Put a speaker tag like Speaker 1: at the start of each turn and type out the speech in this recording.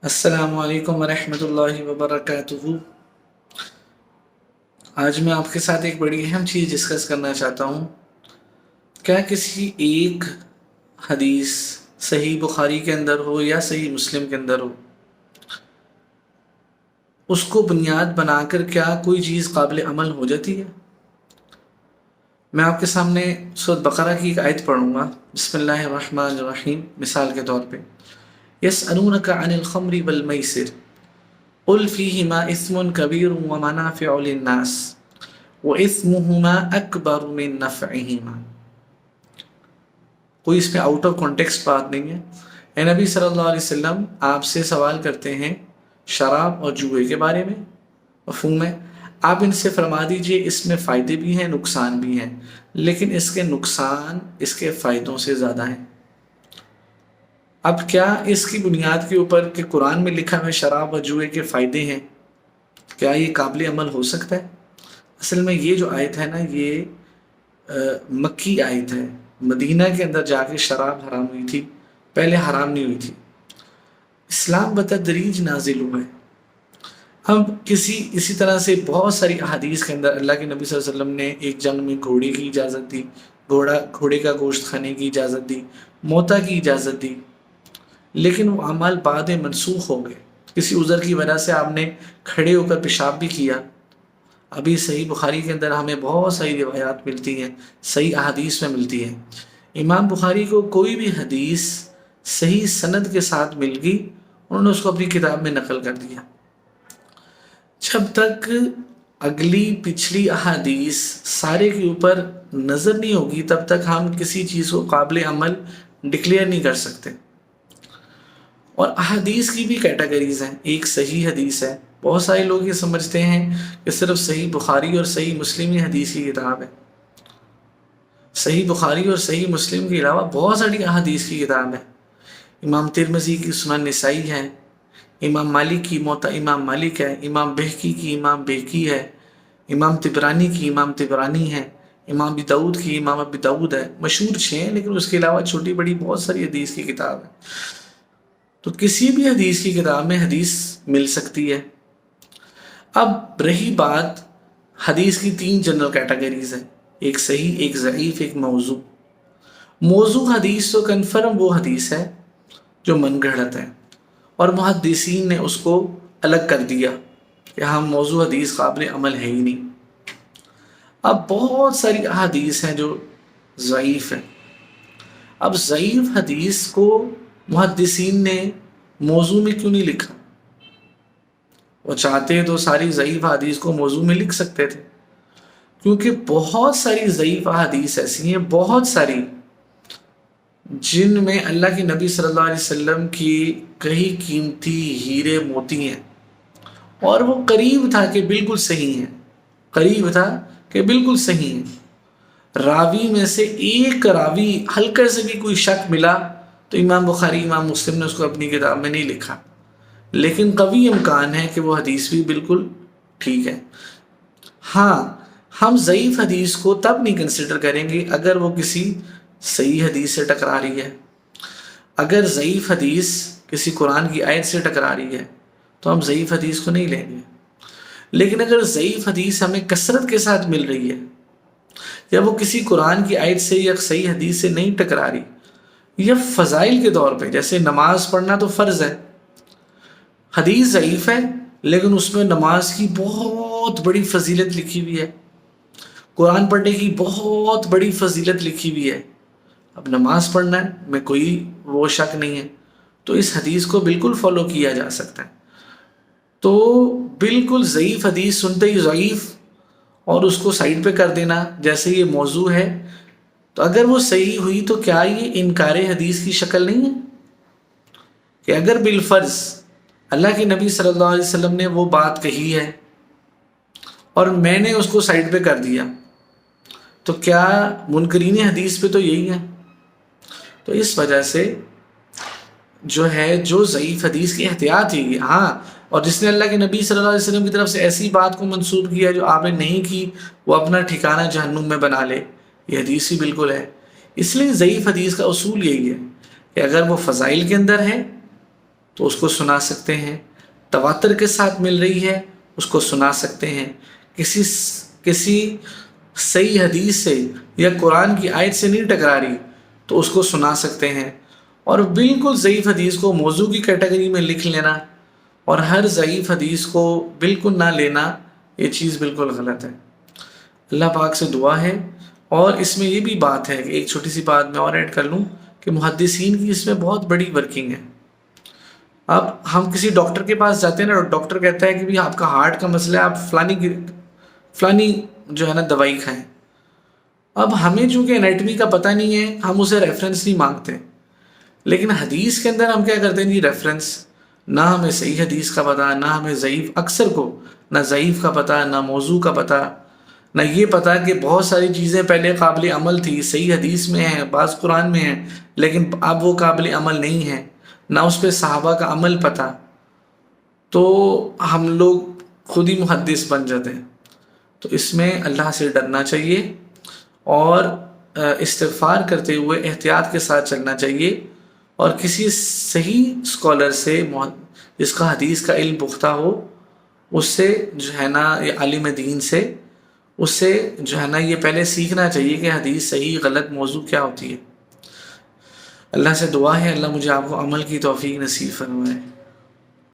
Speaker 1: السلام علیکم ورحمۃ اللہ وبرکاتہ۔ آج میں آپ کے ساتھ ایک بڑی اہم چیز ڈسکس کرنا چاہتا ہوں۔ کیا کسی ایک حدیث صحیح بخاری کے اندر ہو یا صحیح مسلم کے اندر ہو، اس کو بنیاد بنا کر کیا کوئی چیز قابل عمل ہو جاتی ہے؟ میں آپ کے سامنے سورۃ بقرہ کی ایک آیت پڑھوں گا۔ بسم اللہ الرحمن الرحیم۔ مثال کے طور پہ یسألونک عن الخمر والمیسر قل فیہما اثم کبیر ومنافع للناس وَإِثْمُهُمَا أَكْبَرُ مِن نَفْعِهِمَا۔ کوئی اس میں آؤٹ آف کانٹیکسٹ بات نہیں ہے۔ اے نبی صلی اللہ علیہ وسلم، آپ سے سوال کرتے ہیں شراب اور جوئے کے بارے میں، مفہوم ہے؟ آپ ان سے فرما دیجئے اس میں فائدے بھی ہیں، نقصان بھی ہیں، لیکن اس کے نقصان اس کے فائدوں سے زیادہ ہیں۔ اب کیا اس کی بنیاد کے اوپر کہ قرآن میں لکھا ہے شراب اور جوئے کے فائدے ہیں، کیا یہ قابل عمل ہو سکتا ہے؟ اصل میں یہ جو آیت ہے نا، یہ مکی آیت ہے۔ مدینہ کے اندر جا کے شراب حرام ہوئی تھی، پہلے حرام نہیں ہوئی تھی۔ اسلام بتدریج نازل ہوا ہے۔ ہم اسی طرح سے بہت ساری احادیث کے اندر اللہ کے نبی صلی اللہ علیہ وسلم نے ایک جنگ میں گھوڑے کی اجازت دی، گھوڑے کا گوشت کھانے کی اجازت دی، موتا کی اجازت دی، لیکن وہ اعمال بعد میں منسوخ ہو گئے۔ کسی عذر کی وجہ سے آپ نے کھڑے ہو کر پیشاب بھی کیا۔ ابھی صحیح بخاری کے اندر ہمیں بہت ساری روایات ملتی ہیں، صحیح احادیث میں ملتی ہیں۔ امام بخاری کو کوئی بھی حدیث صحیح سند کے ساتھ مل گئی، انہوں نے اس کو اپنی کتاب میں نقل کر دیا۔ جب تک اگلی پچھلی احادیث سارے کے اوپر نظر نہیں ہوگی، تب تک ہم کسی چیز کو قابل عمل ڈکلیئر نہیں کر سکتے۔ اور احادیث کی بھی کیٹیگریز ہیں۔ ایک صحیح حدیث ہے، بہت سارے لوگ یہ سمجھتے ہیں کہ صرف صحیح بخاری اور صحیح مسلم ہی حدیث کی کتاب ہے۔ صحیح بخاری اور صحیح مسلم کے علاوہ بہت ساری احادیث کی کتاب ہے۔ امام ترمذی کی سنن نسائی ہے، امام مالک کی موطا امام مالک ہے، امام بہقی کی امام بہقی ہے، امام طبرانی کی امام طبرانی ہے، امام ابی داؤد کی امام ابی داؤد ہے۔ مشہور 6 ہیں، لیکن اس کے علاوہ چھوٹی بڑی بہت ساری حدیث کی کتاب ہے۔ تو کسی بھی حدیث کی کتاب میں حدیث مل سکتی ہے۔ اب رہی بات، حدیث کی 3 جنرل کیٹیگریز ہیں، ایک صحیح، ایک ضعیف، ایک موضوع۔ موضوع حدیث تو کنفرم وہ حدیث ہے جو من گھڑت ہے، اور محدثین نے اس کو الگ کر دیا کہ ہم موضوع حدیث قابل عمل ہے ہی نہیں۔ اب بہت ساری احادیث ہیں جو ضعیف ہیں۔ اب ضعیف حدیث کو محدثین نے موضوع میں کیوں نہیں لکھا؟ وہ چاہتے تو ساری ضعیف حدیث کو موضوع میں لکھ سکتے تھے، کیونکہ بہت ساری ضعیف حدیث ایسی ہیں، بہت ساری، جن میں اللہ کے نبی صلی اللہ علیہ وسلم کی کئی قیمتی ہیرے موتی ہیں، اور وہ قریب تھا کہ بالکل صحیح ہیں، قریب تھا کہ بالکل صحیح ہیں۔ راوی میں سے ایک راوی ہلکے سے بھی کوئی شک ملا تو امام بخاری، امام مسلم نے اس کو اپنی کتاب میں نہیں لکھا، لیکن قوی امکان ہے کہ وہ حدیث بھی بالکل ٹھیک ہے۔ ہاں، ہم ضعیف حدیث کو تب نہیں کنسیڈر کریں گے اگر وہ کسی صحیح حدیث سے ٹکرا رہی ہے۔ اگر ضعیف حدیث کسی قرآن کی آیت سے ٹکرا رہی ہے تو ہم ضعیف حدیث کو نہیں لیں گے۔ لیکن اگر ضعیف حدیث ہمیں کثرت کے ساتھ مل رہی ہے، یا وہ کسی قرآن کی آیت سے یا صحیح حدیث سے نہیں ٹکرا رہی، یا فضائل کے طور پہ، جیسے نماز پڑھنا تو فرض ہے، حدیث ضعیف ہے لیکن اس میں نماز کی بہت بڑی فضیلت لکھی ہوئی ہے، قرآن پڑھنے کی بہت بڑی فضیلت لکھی ہوئی ہے، اب نماز پڑھنا ہے میں کوئی وہ شک نہیں ہے، تو اس حدیث کو بالکل فالو کیا جا سکتا ہے۔ تو بالکل ضعیف حدیث سنتے ہی ضعیف اور اس کو سائڈ پہ کر دینا جیسے یہ موضوع ہے، تو اگر وہ صحیح ہوئی تو کیا یہ انکار حدیث کی شکل نہیں ہے؟ کہ اگر بالفرض اللہ کے نبی صلی اللہ علیہ وسلم نے وہ بات کہی ہے اور میں نے اس کو سائڈ پہ کر دیا، تو کیا منکرین حدیث پہ تو یہی ہے؟ تو اس وجہ سے جو ہے، جو ضعیف حدیث کی احتیاط ہی، ہاں، اور جس نے اللہ کے نبی صلی اللہ علیہ وسلم کی طرف سے ایسی بات کو منسوب کیا جو آپ نے نہیں کی، وہ اپنا ٹھکانہ جہنم میں بنا لے، یہ حدیث ہی بالکل ہے۔ اس لیے ضعیف حدیث کا اصول یہی ہے کہ اگر وہ فضائل کے اندر ہے تو اس کو سنا سکتے ہیں، تواتر کے ساتھ مل رہی ہے اس کو سنا سکتے ہیں، کسی صحیح حدیث سے یا قرآن کی آیت سے نہیں ٹکرا رہی تو اس کو سنا سکتے ہیں۔ اور بالکل ضعیف حدیث کو موضوع کی کیٹیگری میں لکھ لینا اور ہر ضعیف حدیث کو بالکل نہ لینا، یہ چیز بالکل غلط ہے۔ اللہ پاک سے دعا ہے، اور اس میں یہ بھی بات ہے کہ ایک چھوٹی سی بات میں اور ایڈ کر لوں کہ محدثین کی اس میں بہت بڑی ورکنگ ہے۔ اب ہم کسی ڈاکٹر کے پاس جاتے ہیں نا، ڈاکٹر کہتا ہے کہ بھی آپ کا ہارٹ کا مسئلہ ہے، آپ فلانی جو ہے نا دوائی کھائیں۔ اب ہمیں چونکہ انیٹمی کا پتہ نہیں ہے، ہم اسے ریفرنس نہیں مانگتے، لیکن حدیث کے اندر ہم کیا کرتے ہیں جی ریفرنس، نہ ہمیں صحیح حدیث کا پتہ، نہ ہمیں ضعیف، اکثر کو نہ ضعیف کا پتہ، نہ موضوع کا پتہ، نہ یہ پتہ کہ بہت ساری چیزیں پہلے قابل عمل تھی، صحیح حدیث میں ہیں، بعض قرآن میں ہیں، لیکن اب وہ قابل عمل نہیں ہیں، نہ اس پہ صحابہ کا عمل پتہ، تو ہم لوگ خود ہی محدث بن جاتے ہیں۔ تو اس میں اللہ سے ڈرنا چاہیے اور استغفار کرتے ہوئے احتیاط کے ساتھ چلنا چاہیے، اور کسی صحیح اسکالر سے جس کا حدیث کا علم پختہ ہو، اس سے جو ہے نا، یہ عالم دین سے، اس سے جو ہے نا یہ پہلے سیکھنا چاہیے کہ حدیث صحیح غلط موضوع کیا ہوتی ہے۔ اللہ سے دعا ہے اللہ مجھے آپ کو عمل کی توفیق نصیب فرمائے۔